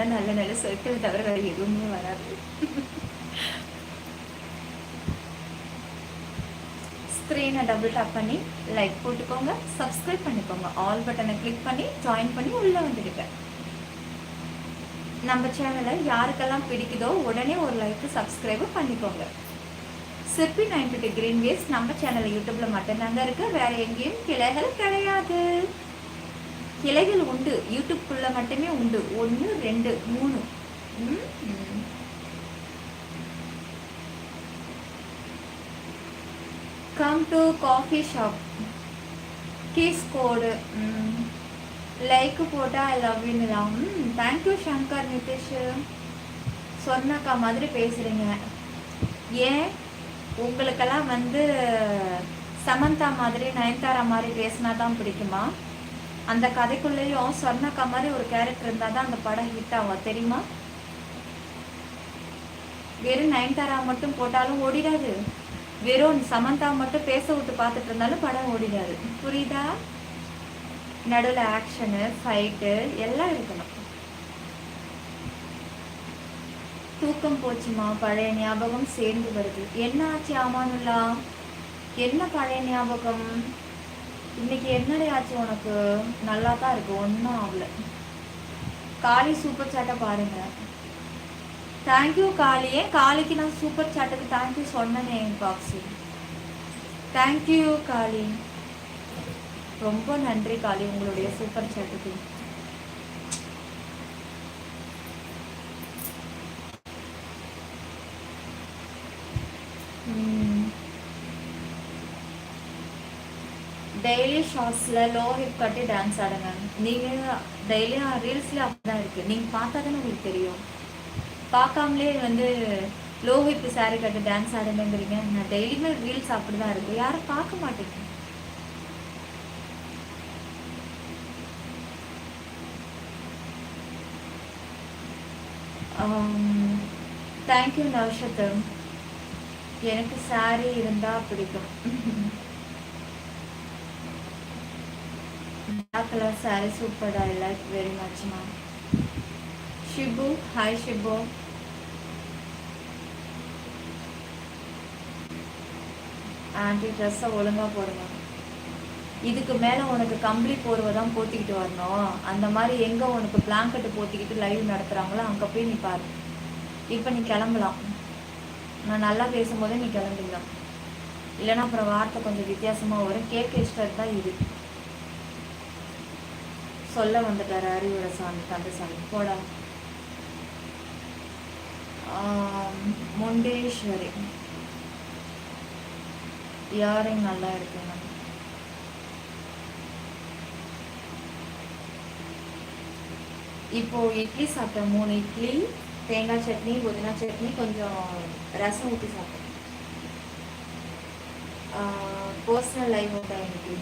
தான் நல்ல நல்ல சொற்கள் தவிர வேறு எதுவுமே வராது. ஸ்க்ரீனை டபுள் டேப் பண்ணி லைக் போட்டுக்கோங்க, சப்ஸ்கிரைப் பண்ணிக்கோங்க, ஆல் பட்டனை கிளிக் பண்ணி ஜாயின் பண்ணி உள்ளே வந்துடுங்க. நம்ம சேனலை யாருக்கெல்லாம் பிடிக்குதோ உடனே ஒரு லைக்கு சப்ஸ்கிரைபு பண்ணிக்கோங்க. சிற்பி 92 கிரீன் வேஸ் நம்ம சேனல் யூடியூப்ல மட்டும்தாங்க இருக்கு, வேற எங்கேயும் கிளைகள் கிடையாது. கிளைகள் உண்டு, யூடியூப்குள்ள மட்டுமே உண்டு. 1 2 3. Come to coffee shop. கீஸ் கோடு லைக் போட்டா ஐ லவ் யூலாம். தேங்க்யூ சங்கர் நிதிஷ். சொன்னக்கா மாதிரி பேசுறீங்க. ஏன் உங்களுக்கெல்லாம் சமந்தா மாதிரி நயன்தாரா மாதிரி பேசினா தான் பிடிக்குமா? அந்த கதைக்குள்ளேயும் சொன்னக்கா மாதிரி ஒரு கேரக்டர் இருந்தால் தான் அந்த படம் ஹிட் ஆகும், தெரியுமா? வெறும் நயன்தாரா மட்டும் போட்டாலும் ஓடிடாது, வெறும் சமந்தா மட்டும் பேச விட்டு பார்த்துட்டு இருந்தாலும் படம் ஓடிடாது, புரியுதா? நடுவில் ஆக்ஷனு ஃபைட்டு எல்லாம் இருக்கணும். தூக்கம் போச்சுமா, பழைய ஞாபகம் சேர்ந்து வருது. என்ன ஆச்சு ஆமானுல்லா? என்ன பழைய ஞாபகம்? இன்னைக்கு என்னடே ஆச்சு உனக்கு? நல்லா தான் இருக்கு, ஒன்றும் ஆகல. காளி சூப்பர் சாட்டை பாருங்க. தேங்க்யூ காளியே. காளிக்கு நான் சூப்பர் சாட்டுக்கு தேங்க்யூ சொன்னேனே பாக்ஸு. தேங்க்யூ காளி, ரொம்ப நன்றி காளி உங்களுடைய சூப்பர் சாட்டுக்கு. டெய்லி ஷார்ட்ஸில் லோ ஹிப் கட்டி டான்ஸ் ஆடுங்க. நீங்கள் டெய்லியும் ரீல்ஸில் அப்படி தான் இருக்குது, நீங்கள் பார்த்தா தானே உங்களுக்கு தெரியும். பார்க்காமலே லோ ஹிப் சாரி கட்டி டான்ஸ் ஆடுங்கிறீங்க. நான் டெய்லியுமே ரீல்ஸ் அப்படி தான் இருக்குது, யாரும் பார்க்க மாட்டேங்க. தேங்க்யூ நௌஷத். எனக்கு சாரி இருந்தால் பிடிக்கும். black color saree super, I like very much ma'am. Shibu, hi Shibu. Aunty ட்ரெஸ்ஸை ஒழுங்காக போடுங்க. இதுக்கு மேலே உனக்கு கம்பளி போர்வை தான் போத்திக்கிட்டு வரணும். அந்த மாதிரி எங்கே உனக்கு பிளாங்கெட்டு போத்திக்கிட்டு லைவ் நடத்துகிறாங்களோ அங்கே போய் நீ பாரு. இப்போ நீ கிளம்பலாம், நான் நல்லா பேசும்போதே நீ கிளம்பிடலாம், இல்லைன்னா அப்புறம் வார்த்தை கொஞ்சம் வித்தியாசமாக வரும். கேட்க இஷ்டம் தான் இது சொல்ல வந்துட்டார் அறிவுரை சாமி கந்தசாமி போடா. முண்டேஸ்வரி இயரிங் நல்லா இருக்குங்க. இப்போ இட்லி சாப்பிட்டேன், 3 இட்லி, தேங்காய் சட்னி, புதினா சட்னி, கொஞ்சம் ரசம் ஊற்றி சாப்பிட்டேன். பர்சனல் லைவ் உண்டா இன்னைக்கு?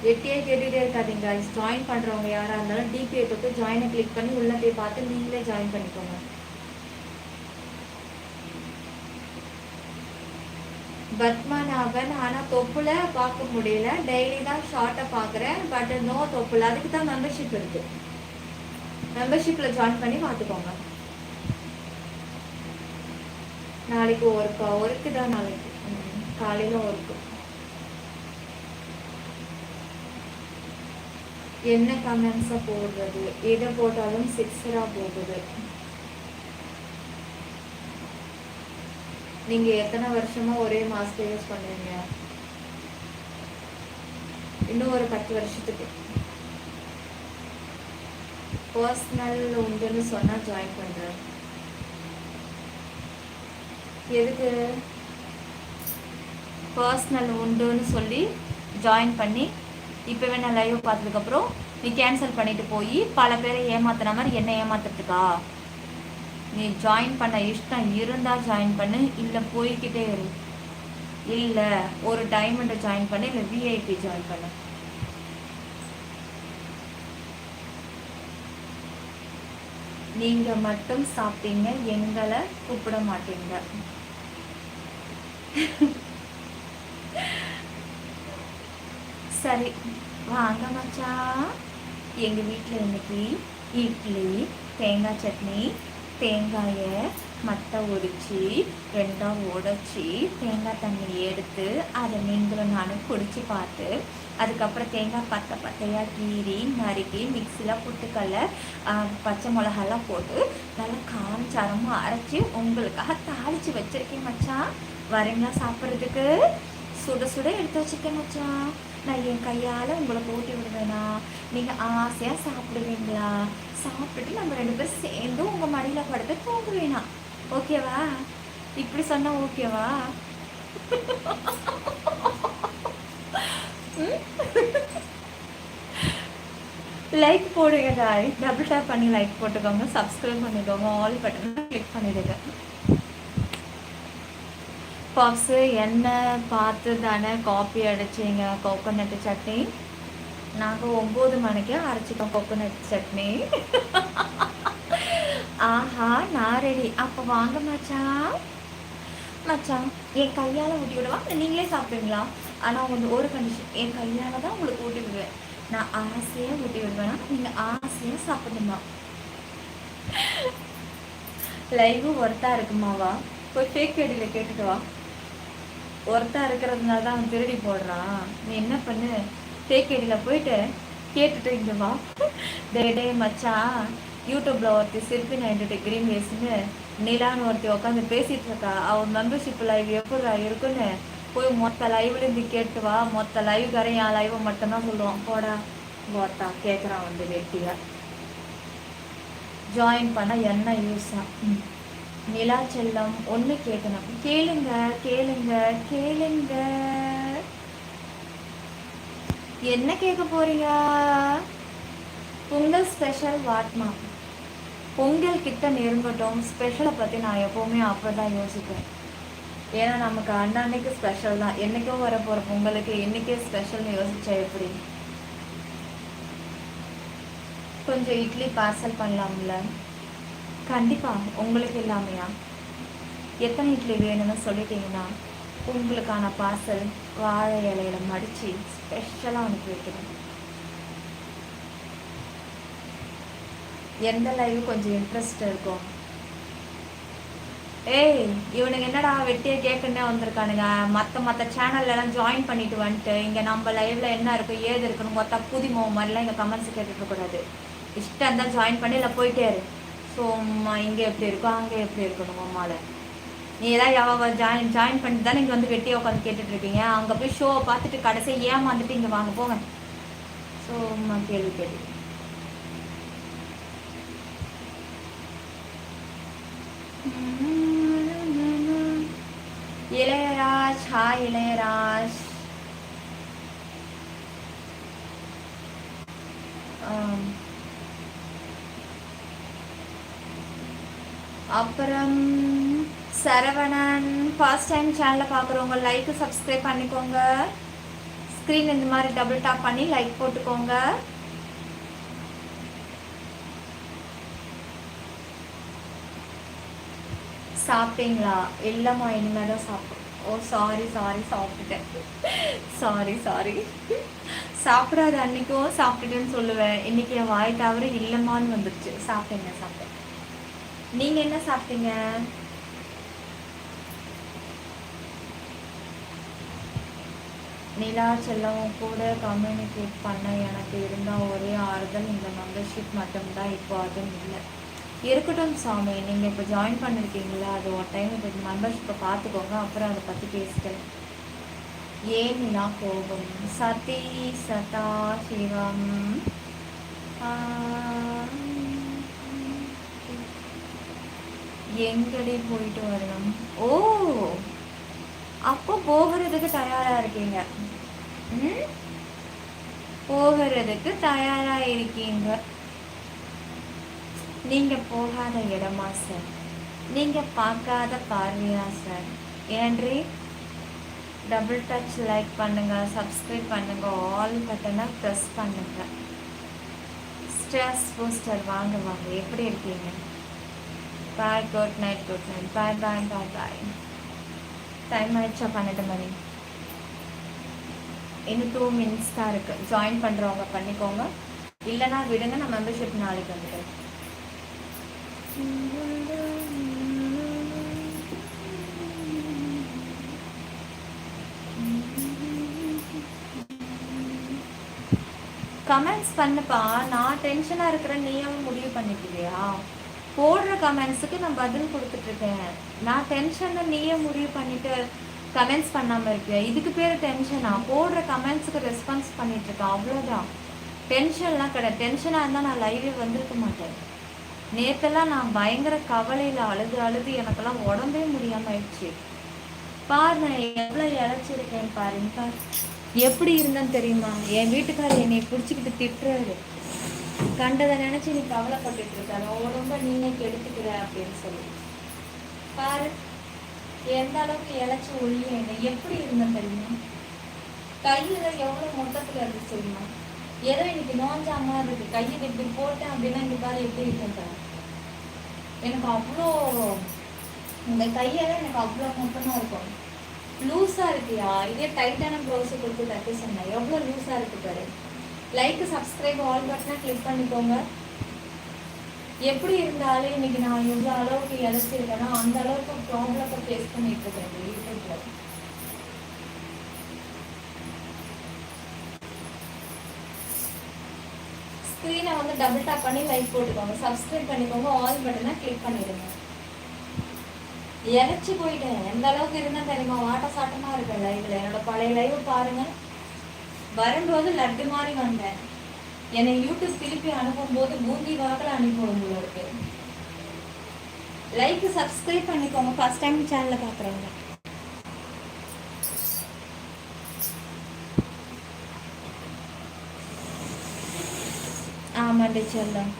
வெட்டியே கேட்டுகிட்டே இருக்காதீங்க. ஜாயின் பண்ணுறவங்க யாராக இருந்தாலும் டிபிஐ தொட்டு ஜாயினை கிளிக் பண்ணி உள்ளே போய் பார்த்து நீங்களே ஜாயின் பண்ணிக்கோங்க. பத்மநாபன், ஆனால் தொப்புல பார்க்க முடியல, டெய்லி தான் ஷார்ட்டை பார்க்குறேன், பட் நோ தொப்புல. அதுக்கு தான் மெம்பர்ஷிப் இருக்கு, மெம்பர்ஷிப்பில் ஜாயின் பண்ணி பார்த்துக்கோங்க. நாளைக்கு ஒர்க்கு தான், நாளைக்கு காலையில் ஒர்க்கு. என்ன கமெண்ட்ஸை போடுறது, எதை போட்டாலும் 6 போகுது. நீங்கள் எத்தனை வருஷமாக ஒரே மாஸ்டர் யூஸ் பண்ணுவீங்க? இன்னும் ஒரு 10 வருஷத்துக்கு. பர்சனல் உண்டுன்னு சொன்னால் ஜாயின் பண்ணுறேன். எதுக்கு பர்சனல் உண்டுன்னு சொல்லி ஜாயின் பண்ணி இப்போவே நான் லைவ் பார்த்ததுக்கப்புறம் நீ கேன்சல் பண்ணிட்டு போய் பல பேரை ஏமாத்துன மாதிரி என்ன ஏமாத்துறதுக்கா? நீ ஜாயின் பண்ண இஷ்டம் இருந்தால் ஜாயின் பண்ணு, இல்லை போய்கிட்டே இரு. இல்லை ஒரு டைமண்டை ஜாயின் பண்ணு, இல்லை விஐபி ஜாயின் பண்ணு. நீங்கள் மட்டும் சாப்பிட்டீங்க, எங்களை கூப்பிட மாட்டீங்க. சரி வாங்க மச்சான், எங்கள் வீட்டில் இன்னைக்கு இட்லி, தேங்காய் சட்னி, தேங்காயை மட்டை உரித்து ரெண்டாக உடச்சி தேங்காய் தண்ணி எடுத்து அதை நீங்களும் நானும் குடித்து பார்த்து அதுக்கப்புறம் தேங்காய் பத்தையாக கீறி நறுக்கி மிக்சியில் பொட்டுக்கல்ல பச்சை மிளகாலாம் போட்டு நல்லா காரஞ்சாரமாக அரைச்சி உங்களுக்காக தாளித்து வச்சுருக்கேன் மச்சான். வரீங்களா சாப்பிட்றதுக்கு? சுட சுட எடுத்து வச்சுருக்கேன் மச்சான். நான் என் கையால் உங்களுக்கு ஊட்டி விடுவேனா? நீங்கள் ஆசையாக சாப்பிடுவீங்களா? சாப்பிட்டுட்டு நம்ம 2 பேரும் சேர்ந்து உங்கள் மடியில் படுத்து தூங்குவேனா? ஓகேவா? இப்படி சொன்னால் ஓகேவா? லைக் போடுங்க தாய், டபுள் டேப் பண்ணி லைக் போட்டுக்கோங்க, சப்ஸ்கிரைப் பண்ணிக்கோங்க, ஆல் பட்டனை கிளிக் பண்ணிடுங்க. பப்ஸு எண்ணெய் பார்த்து தானே காப்பி அடிச்சிங்க கோகோனட் சட்னி. நாங்கள் 9 மணிக்கே அரைச்சிட்டோம் கோகோனட் சட்னி. ஆஹா நான் ரெடி. அப்போ வாங்க மச்சான். மச்சான் என் கையால் ஊட்டி விடுவா, நீங்களே சாப்பிடுவீங்களா? ஆனால் ஒரு கண்டிஷன், என் கையால் தான் உங்களுக்கு ஊட்டி விடுவேன். நான் ஆசையாக ஊட்டி விடுவேன்னா நீங்கள் ஆசையாக சாப்பிடணுமா? லைவு ஒர்த்தா இருக்குமாவா? போய் ஃபேக் ஐடியில் கேட்டுட்டு வா. ஒர்த்தா இருக்கிறதுனால தான் அவன் திருடி போடுறான். நீ என்ன பண்ணு, ஃபேக் ஐடியில் போயிட்டு கேட்டுட்டு இங்கே வா. டே மச்சான், யூடியூப்பில் ஒருத்தி சிற்பி 90 கிரீன் வேஸ்ன்னு நிலான்னு ஒருத்தி உட்காந்து பேசிகிட்டு இருக்கா. அவன் மெம்பர்ஷிப் லைவ் எப்படி இருக்குன்னு போய் மொத்த லைவ்லேருந்து கேட்டு வா. மொத்த லைவ்காரையும் என் லைவை மட்டும்தான் சொல்லுவான். போடா போட்டா கேட்குறான் வந்து வெட்டியாக. ஜாயின் பண்ண என்ன யூஸா? நிலா செல்லம் ஒன்று கேட்கணும். கேளுங்க கேளுங்க கேளுங்க. என்ன கேட்க போறீங்க? பொங்கல் ஸ்பெஷல் வாட்மா. பொங்கல் கிட்ட நெருங்கட்டும். ஸ்பெஷலை பற்றி நான் எப்போவுமே அப்போ தான் யோசிப்பேன். ஏன்னா நமக்கு அன்னன்னைக்கு ஸ்பெஷல் தான். என்றைக்கோ வர போகிற பொங்கலுக்கு என்றைக்கே ஸ்பெஷல்னு யோசிச்சா எப்படி? கொஞ்சம் இட்லி பார்சல் பண்ணலாம்ல? கண்டிப்பாக. உங்களுக்கு இல்லாமையா? எத்தனை இட்லி வேணும்னு சொல்லிட்டீங்கன்னா உங்களுக்கான பார்சல் வாழை இலையில மடித்து ஸ்பெஷலாக அனுப்பி வைக்கிறேன். எந்த லைவ் கொஞ்சம் இன்ட்ரெஸ்ட் இருக்கும்? ஏய் இவனுங்க என்னடா வெட்டியை கேட்குன்னே வந்திருக்கானுங்க. மற்ற சேனல்லாம் ஜாயின் பண்ணிட்டு வந்துட்டு இங்கே நம்ம லைவ்ல என்ன இருக்குது ஏது இருக்குன்னு மொத்த புதிமோ மாதிரிலாம் இங்கே கமெண்ட்ஸ் கேட்டுருக்கக்கூடாது. இஷ்டம் தான் ஜாயின் பண்ணி இல்லை போயிட்டே இரு. ஸோ இங்கே எப்படி இருக்கும் அங்கே எப்படி இருக்கணும் அம்மாவில். நீ ஏதாவது ஜாயின் பண்ணிட்டு தானே இங்கே வந்து வெட்டியை உட்காந்து கேட்டுட்ருக்கீங்க. அங்கே போய் ஷோவை பார்த்துட்டு கடைசியாக ஏமாந்துட்டு இங்கே வாங்க போங்க. ஸோ கேள்வி கேட்டு இளையராஜ். ஹாய் இளையராஜ். அப்புறம் சரவணன். ஃபர்ஸ்ட் டைம் சேனலை பார்க்குறவங்க லைக் சப்ஸ்கிரைப் பண்ணிக்கோங்க. ஸ்க்ரீன் இந்த மாதிரி டபுள் டாப் பண்ணி லைக் போட்டுக்கோங்க. சாப்பிட்டீங்களா? இல்லைம்மா இனிமேல் தான் சாப்பிட்டோம். ஓ சாரி சாப்பிட்டுட்டேன். சாரி சாப்பிடாத அன்னைக்கும் சாப்பிட்டுட்டேன்னு சொல்லுவேன். இன்னைக்கு என் வாய் தவிர இல்லைம்மான்னு வந்துடுச்சு. சாப்பிட்டேன். நீங்கள் என்ன சாப்பிட்டீங்க? நிலா செல்லம் கூட கம்யூனிகேட் பண்ண எனக்கு இருந்தால் ஒரே ஆறுதல் இந்த மெம்பர்ஷிப் மட்டும்தான். இப்போ அதுவும் இல்லை. இருக்கட்டும் சாமி, நீங்கள் இப்போ ஜாயின் பண்ணியிருக்கீங்களா, அது ஒரு டைம் இப்போ மெம்பர்ஷிப்பை பார்த்துக்கோங்க, அப்புறம் அதை பற்றி பேசிக்கலாம். ஏன் நிலா கோபம்? சதி சதா சிவம். எங்கடி போயிட்டு வரணும்? ஓ அப்போ போகிறதுக்கு தயாராக இருக்கீங்க. போகிறதுக்கு தயாராக இருக்கீங்க. நீங்கள் போகாத இடமா சார்? நீங்கள் பார்க்காத பார்வையா சார்? ஏன்றி டபுள் டச் லைக் பண்ணுங்கள், சப்ஸ்கிரைப் பண்ணுங்கள், ஆல் பட்டனை ப்ரெஸ் பண்ணுங்கள். ஸ்ட்ரெஸ் பூஸ்டர் வாங்க எப்படி இருக்கீங்க? Bye. Good night. Bye. Time ஆயிடுச்சா? 12 மணி. இன்னும் 2 minutes தான் இருக்குது. ஜாயின் பண்ணுறவங்க பண்ணிக்கோங்க. இல்லைன்னா விடுங்க, நான் மெம்பர்ஷிப் நாளைக்கு வந்துடுறேன். கமெண்ட்ஸ் பண்ணுப்பா. நான் டென்ஷனாக இருக்கிறேன், நீயும் முடிவு பண்ணிக்கிறியா? போடுற கமெண்ட்ஸுக்கு நான் பதில் கொடுத்துட்ருக்கேன். நான் டென்ஷனை நீயே முடிவு பண்ணிட்டு கமெண்ட்ஸ் பண்ணாமல் இருக்கியா? இதுக்கு பேர் டென்ஷனா? போடுற கமெண்ட்ஸுக்கு ரெஸ்பான்ஸ் பண்ணிகிட்ருக்கேன், அவ்வளோதான். டென்ஷன்லாம் கிடையாது. டென்ஷனாக இருந்தால் நான் லைவே வந்திருக்க மாட்டேன். நேற்றெல்லாம் நான் பயங்கர கவலையில் அழுது அழுது எனக்கெல்லாம் உடம்பே முடியாமல் ஆயிடுச்சு. பாரு நான் எவ்வளோ இழைச்சிருக்கேன் பாருங்க. பாரு எப்படி இருந்தேன்னு தெரியுமா? என் வீட்டுக்காரர் என்னை பிடிச்சிக்கிட்டு திட்டுறாரு. கண்டதை நினச்சி நீ கவலைப்பட்டுட்டு இருக்காரு, ரொம்ப நீனே கெடுத்துக்கிற அப்படின்னு சொல்லி. பாரு எந்த அளவுக்கு இழைச்சி ஒழிய என்ன எப்படி இருந்தேன் தெரியுமா? கையில் எவ்வளோ மொத்தத்தில் இருந்து தெரியுமா? ஏதோ இன்னைக்கு நோஞ்சாம இருக்கு. கையை இப்படி போட்டேன் அப்படின்னா இங்கே பாரு எப்படி இருக்குன்ற. எனக்கு அவ்வளோ இந்த கையெல்லாம் எனக்கு அவ்வளோ மொத்தமாக இருக்கும். லூஸாக இருக்கியா? இதே டைட்டான ப்ளவுஸை கொடுத்து தைக்க சொன்னேன். எவ்வளோ லூஸாக இருக்கு பாரு. லைக் சப்ஸ்கிரைப் ஆல் பட்டனை கிளிக் பண்ணிக்கோங்க. எப்படி இருந்தாலும் இன்னைக்கு நான் எவ்வளோ அளவுக்கு இழைச்சிருக்கேன்னா அந்த அளவுக்கு ப்ராப்ளத்தை ஃபேஸ் பண்ணிட்டு இருக்கேன் யூடியூப்ல. ஸ்க்ரீனை வந்து டபுள் டாப் பண்ணி லைக் போட்டுக்கோங்க, சப்ஸ்கிரைப் பண்ணிக்கோங்க, ஆல் பட்டனை கிளிக் பண்ணிடுங்க. இழைச்சி போயிட்டேன். எந்த அளவுக்கு இருந்தால் தெரியுமா? வாட்ட சாட்டமாக இருக்கேன் லைவ்ல. என்னோட பழைய லைவ் பாருங்க. வரும்போது லட்டு மாதிரி வந்தேன். என்னை யூடியூப் திருப்பி அனுப்பும்போது பூந்தி வாக்கில் அனுப்புவோம். உங்களுக்கு லைக் சப்ஸ்கிரைப் பண்ணிக்கோங்க ஃபர்ஸ்ட் டைம் சேனலை பார்க்குறவங்க. ஆமாண்டி செல்லம்.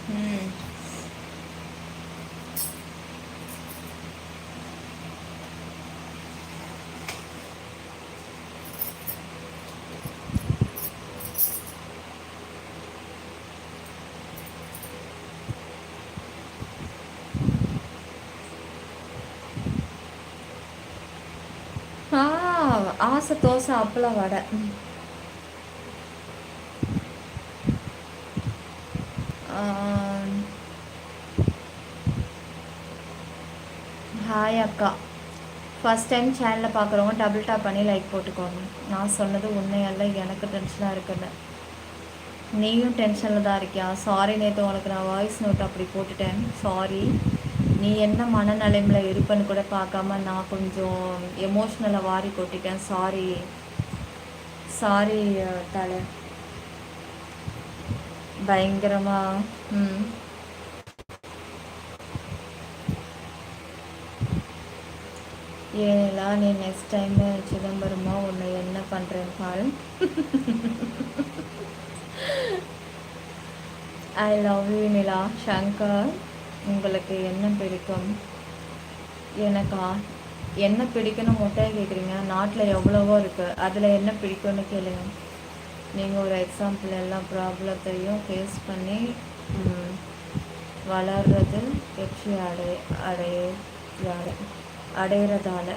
ஆசை தோசை அப்பளம் வடை. ஹாய் அக்கா, ஃபஸ்ட் டைம் சேனலில் பார்க்குறவங்க டபுள் டாப் பண்ணி லைக் போட்டுக்கோங்க. நான் சொன்னது உண்மையல்ல, எனக்கு டென்ஷனாக இருக்குன்னு. நீயும் டென்ஷனில் தான் இருக்கியா? சாரி, நேற்று உனக்கு நான் வாய்ஸ் நோட் அப்படி போட்டுட்டேன், சாரி. நீ என்ன மனநிலைமையில் இருப்பேன்னு கூட பார்க்காம நான் கொஞ்சம் எமோஷ்னலாக வாரி கொட்டிட்டேன், சாரி. சாரி தலை, பயங்கரமாக. ஏனிலா, நீ நெக்ஸ்ட் டைம் சிதம்பரமா உன்னை என்ன பண்ணுறேன் பாரு. ஐ லவ் யூ நிலா. சங்கர், உங்களுக்கு என்ன பிடிக்கும்? எனக்கா என்ன பிடிக்குன்னு முட்டையை கேட்குறீங்க? நாட்டில் எவ்வளவோ இருக்குது, அதில் என்ன பிடிக்கும்னு கேளுங்க. நீங்கள் ஒரு எக்ஸாம்பிள் எல்லா ப்ராப்ளத்தையும் ஃபேஸ் பண்ணி வளர்றது வெற்றி அடையிறதால.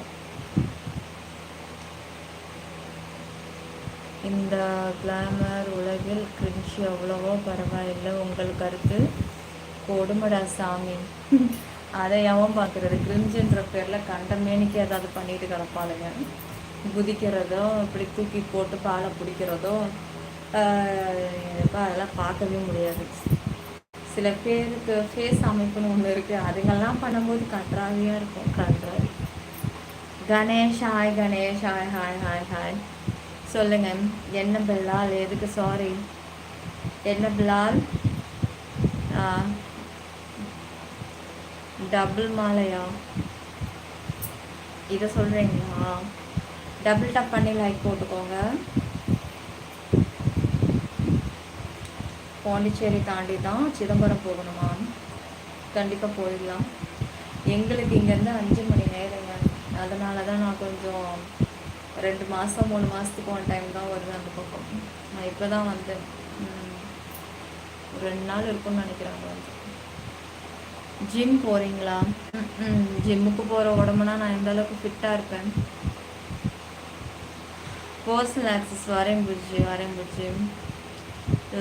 இந்த கிளாமர் உலகில் கிரின்ச் எவ்வளவோ பரவாயில்லை, உங்கள் கருத்து? கொடுமடா சாமி. அதை எவன் பார்க்குறது? கிரிஞ்சுன்ற பேரில் கண்டமேனிக்கு ஏதாவது பண்ணிட்டு கிடப்பாளுங்க. குதிக்கிறதோ, இப்படி தூக்கி போட்டு பாலை பிடிக்கிறதோ, அதெல்லாம் பார்க்கவே முடியாது. சில பேருக்கு ஃபேஸ் அமைப்புன்னு ஒன்று இருக்குது, அதுங்கெல்லாம் பண்ணும்போது கன்றாவியாக இருக்கும். கன்றாவி. Ganesh hi. Ganesh hi hi hi hi. சொல்லுங்கள், என்ன பில்லால்? எதுக்கு சாரி? என்ன பில்லால்? டபுள் மாலையா? இதை சொல்கிறீங்களா? டபுள் டப் பண்ணி லைக் போட்டுக்கோங்க. பாண்டிச்சேரி தாண்டி தான் சிதம்பரம் போகணுமா? கண்டிப்பாக போயிடலாம். எங்களுக்கு இங்கேருந்து 5 மணி நேரங்க. அதனால தான் நான் கொஞ்சம் 2 மாதம் 3 மாதத்துக்கு ஒன் டைம் தான் வருவேன் அந்த பக்கம். நான் இப்போ தான் வந்தேன். 2 நாள் இருக்குன்னு நினைக்கிறாங்க வந்து. ஜிம் போகிறீங்களா? ஜிம்முக்கு போகிற உடம்புனா நான் எந்த அளவுக்கு ஃபிட்டாக இருப்பேன். பர்சனல் ஆக்சஸ் வரேன் Bujji.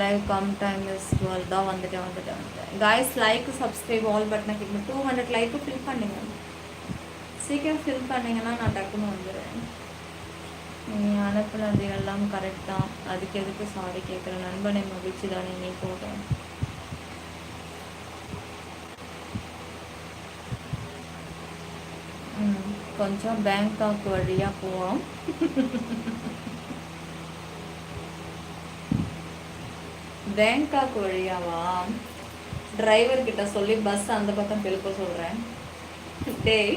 Live come time is 12 தான். வந்துட்டேன். காய்ஸ் லைக் சப்ஸ்கிரைப் ஆல் பட்டனை கிளிக் 200 லைக்கு ஃபில் பண்ணுங்க. சீக்கிரம் ஃபில் பண்ணிங்கன்னா நான் டக்குன்னு வந்துடுவேன். நீங்கள் அனுப்புனது எல்லாம் கரெக்ட் தான். அதுக்கு எதுக்கு சாரி கேட்குறேன். நண்பனை மகிழ்ச்சி தானே நீ போட்டேன். கொஞ்சம் பேங்காக் வழியாக போவோம். பேங்காக் வழியாவா? டிரைவர்கிட்ட சொல்லி பஸ் அந்த பக்கம் திருப்ப சொல்கிறேன். டேய்,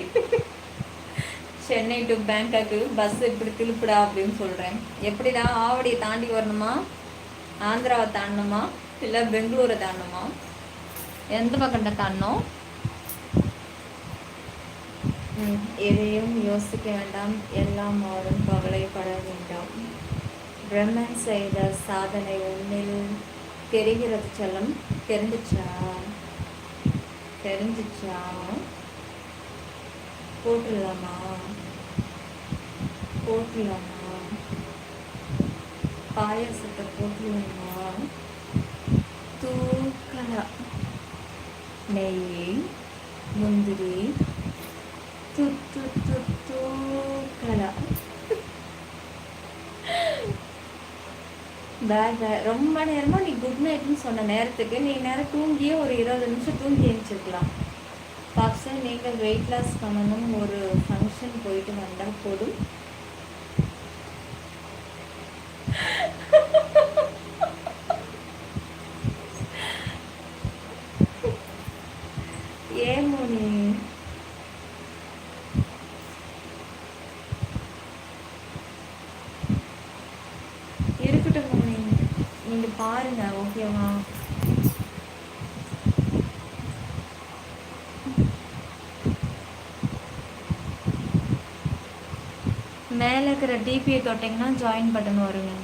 சென்னை டு பேங்காக்கு பஸ் இப்படி திருப்பிடா அப்படின்னு சொல்கிறேன். எப்படிடா? ஆவடியை தாண்டி வரணுமா, ஆந்திராவை தாண்டணுமா, இல்லை பெங்களூரை தாண்டணுமா? எந்த பக்கம்ட தாண்டணும்? எதையும் யோசிக்க வேண்டாம், எல்லாம் மாறும், கவலைப்பட வேண்டாம். பிரம்மன் செய்த சாதனை உன்னில் தெரிகிறது செல்லம். தெரிஞ்சிச்சா? போட்டுடலாமா? பாயாசத்தை போட்டுடலாமா? தூக்கலா நெய் முந்திரி தூக்கலா. ரொம்ப நேரமா நீ குட் நைட்னு சொன்ன நேரத்துக்கு நீ நேரம் தூங்கியே ஒரு 20 நிமிஷம் தூங்கி எழுந்திருக்கலாம். பாக்ஸை நீங்கள் வெயிட் லாஸ் பண்ணணும், ஒரு ஃபங்க்ஷன் போயிட்டு வந்தால் போதும். ஏமோனி இருக்கட்டும் மோனி, நீங்கள் பாருங்க. ஓகேவா? மேலே இருக்கிற டிபியை தொட்டிங்கன்னா ஜாயின் பட்டன் வருங்க.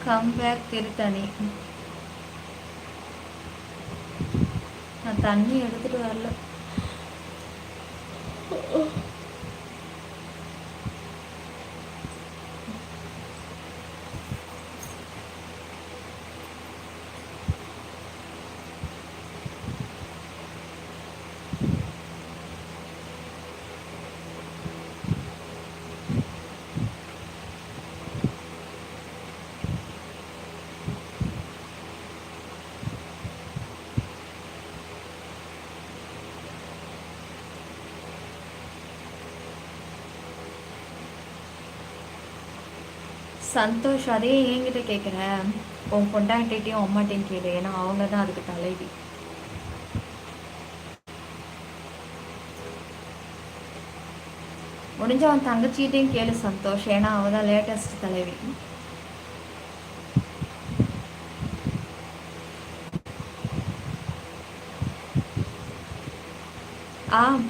Come back Tiruttani. நான் தண்ணி எடுத்துட்டு வரல. சந்தோஷ், அதே என்கிட்ட கேட்குறேன். உன் பொண்டாட்டிட்டையும் அம்மாட்டையும் கேளு, ஏன்னா அவங்க தான் அதுக்கு தலைவி. முடிஞ்ச அவன் தங்கச்சிட்டையும் கேளு சந்தோஷ், ஏன்னா அவள் தான் லேட்டஸ்ட் தலைவி.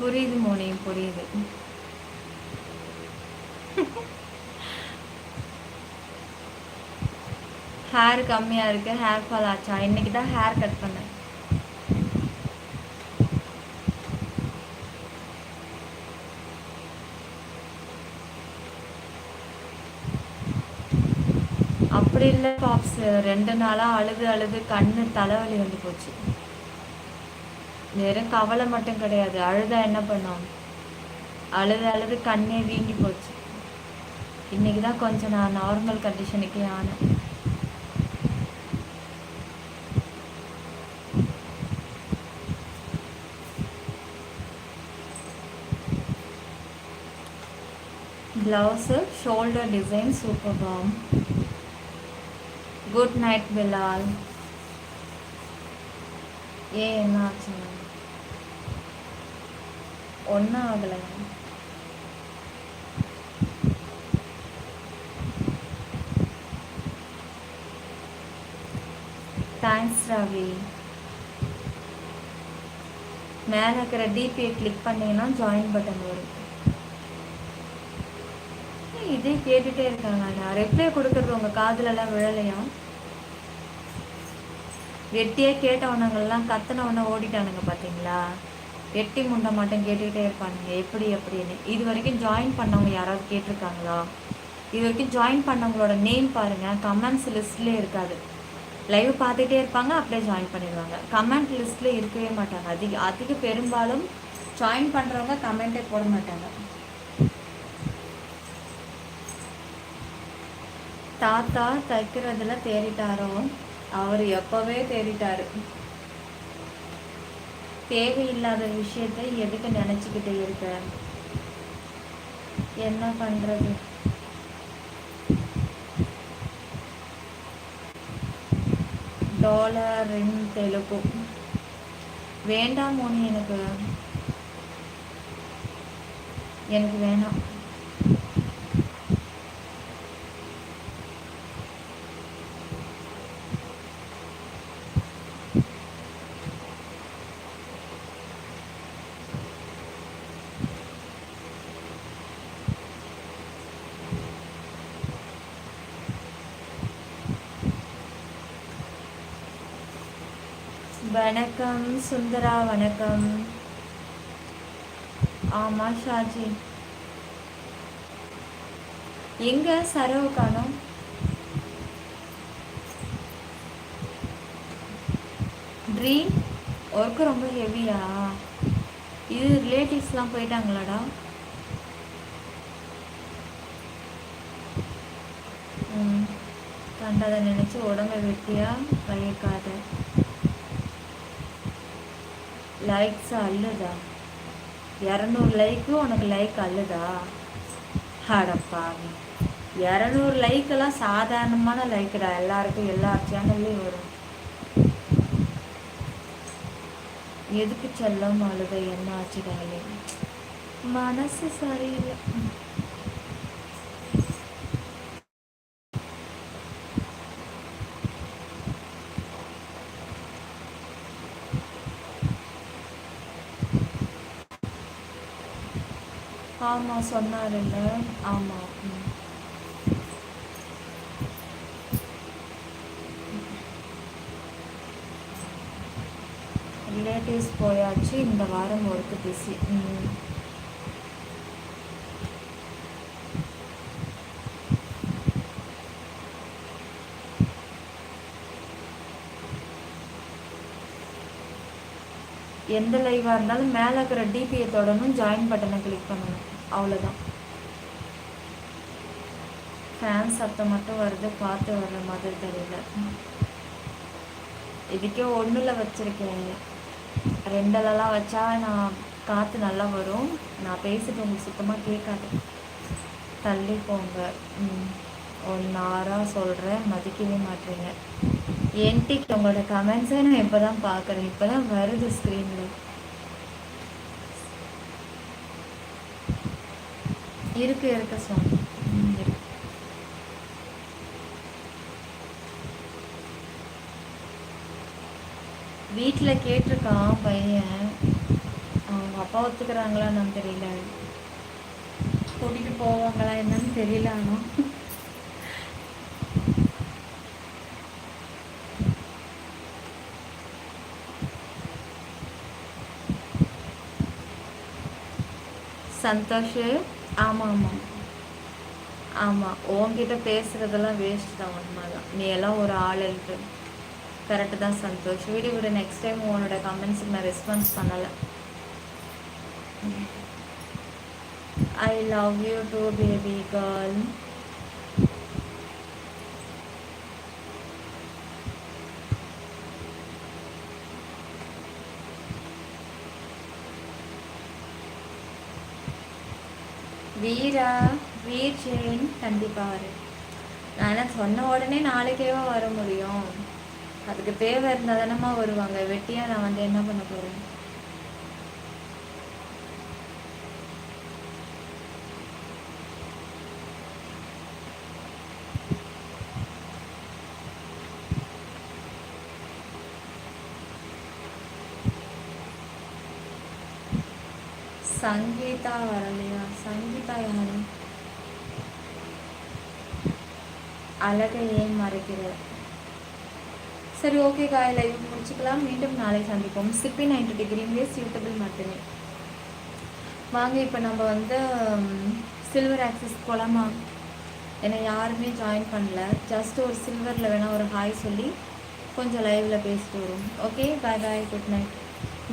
புரியுது மோனி, புரியுது. ஹேர் கம்மியாக இருக்குது. ஹேர் ஃபால் ஆச்சா? இன்னைக்கு தான் ஹேர் கட் பண்ணேன். அப்படி இல்லை பாப்ஸ், 2 நாளாக அழுது கண்ணு தலைவலி வந்து போச்சு. வெறும் கவலை மட்டும் கிடையாது, அழுதா என்ன பண்ணோம், அழுது கண்ணே வீங்கி போச்சு. இன்னைக்கு தான் கொஞ்சம் நான் நார்மல் கண்டிஷனுக்கே ஆனேன். ப்ளவுஸு ஷோல்டர் டிசைன் சூப்பர் பாம். Good night Bilal. என்ன ஆச்சு? ஒன்றும் ஆகலை. தேங்க்ஸ் ரவி. மேலே இருக்கிற டிபியை கிளிக் பண்ணிங்கன்னா ஜாயின் பட்டன் வரும். இதே கேட்டுகிட்டே இருக்காங்க. நான் ரிப்ளை கொடுக்குறது உங்கள் காதுலலாம் விழலையா? வெட்டியே கேட்டவனங்கள்லாம் கத்தனவன ஓடிட்டானுங்க பார்த்தீங்களா? எட்டி முண்டை மட்டும் கேட்டுக்கிட்டே இருப்பானுங்க எப்படி அப்படின்னு. இது வரைக்கும் ஜாயின் பண்ணவங்க யாராவது கேட்டிருக்காங்களா? இது வரைக்கும் ஜாயின் பண்ணவங்களோட நேம் பாருங்கள், கமெண்ட்ஸ் லிஸ்ட்லேயே இருக்காது. லைவ் பார்த்துட்டே இருப்பாங்க, அப்படியே ஜாயின் பண்ணிடுவாங்க. கமெண்ட் லிஸ்ட்டில் இருக்கவே மாட்டாங்க. அதிக பெரும்பாலும் ஜாயின் பண்ணுறவங்க கமெண்ட்டே போட மாட்டாங்க. தாத்தா தைக்கிறதுல தேறிட்டாரோ? அவர் எப்போவே தேறிட்டாரு. தேவையில்லாத விஷயத்தை எதுக்கு நினச்சிக்கிட்டே இருக்க? என்ன பண்ணுறது? டாலர் இன் தெலுங்கு வேண்டாம் மோனி, எனக்கு வேணாம். வணக்கம் சுந்தரா, வணக்கம். ஆமாம் ஷாஜி, எங்கே சரவு காணோம்? ட்ரீம் ஒர்க்கு ரொம்ப ஹெவியா? இது ரிலேட்டிவ்ஸ்லாம் போயிட்டாங்களாடா? கண்டதை நினச்சி உடம்பை வெட்டியா வைக்காத. லைக்ஸ் அல்லுதா? 200 லைக்கு உனக்கு லைக் அல்லுதா? அடப்பாவி, 200 லைக்கெல்லாம் சாதாரணமான லைக்குடா. எல்லாருக்கும் எல்லா சேனல்லையும் வரும். எதுக்கு செல்லம் அழுத? என்ன ஆச்சுடாலே? மனசு சரியில்லை. ஆமாம் சொன்னார்ல. ஆமாம். ரிலேட்டிவ்ஸ் போயாச்சு. இந்த வாரம் ஒர்க்கு பிஸி. எந்த லைவாக இருந்தாலும் மேலே இருக்கிற டிபியை தொடணும், ஜாயின் பட்டனை கிளிக் பண்ணணும், அவ்வளோதான். ஃபேன் சத்தம் மட்டும் வருது, காற்று வர்ற மாதிரி தெரியல. இதுக்கே 1ல் வச்சுருக்கேன். 2லலாம் வச்சா நான் காற்று நல்லா வரும். நான் பேசிட்டு உங்களுக்கு சுத்தமாக கேட்காது. தள்ளி போங்க. 1 hour சொல்கிறேன், மதிக்கவே மாட்டேங்க. என்டிக்கு உங்களோட கமெண்ட்ஸை நான் இப்போ தான் பார்க்குறேன். இப்போ தான் வருது ஸ்க்ரீனில். இருக்கு சாமி, இருக்கு. வீட்டில் கேட்டிருக்கான் பையன். அவங்க அப்பா ஒத்துக்கிறாங்களா என்னன்னு தெரியல, கூட்டிகிட்டு போவாங்களா என்னன்னு தெரியல. ஆனால் சந்தோஷ், ஆமாம், உன்கிட்ட பேசுகிறதெல்லாம் வேஸ்ட் தான். உண்மைதான், நீ எல்லாம் ஒரு ஆள் இருக்கு. கரெக்டு தான் சந்தோஷ். விடு, நெக்ஸ்ட் டைம் உன்னோட கமெண்ட்ஸுக்கு நான் ரெஸ்பான்ஸ் பண்ணலை. I love you too baby girl. Veer Jain கண்டிப்பாக வரு. நான் சொன்ன உடனே நாளைக்கேவா வர முடியும்? அதுக்கு தேவை இருந்தால் தானம்மா வருவாங்க. வெட்டியாக நான் வந்து என்ன பண்ண போகிறேன்? சங்கீதா வரலையா? சங்கீதா யாரு? அழகை ஏன் மறைக்கிற? சரி, ஓகே காய், லைவ் முடிச்சுக்கலாம். மீண்டும் நாளை சந்திப்போம். சிப்பி 90 டிகிரிங்களே சூட்டபிள் மட்டுமே. வாங்க இப்போ நம்ம வந்து சில்வர் ஆக்சஸ் போகலாமா? ஏன்னா யாருமே ஜாயின் பண்ணல. ஜஸ்ட் ஒரு சில்வரில் வேணால் ஒரு ஹாய் சொல்லி கொஞ்சம் லைவில் பேசிட்டு வரும். ஓகே, பாய் பாய், குட் நைட்.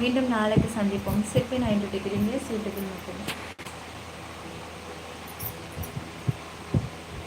மீண்டும் நாளைக்கு சந்திப்போம். சிப்பி 90 டிகிரிங்களே சூட்டபிள் மட்டுமே.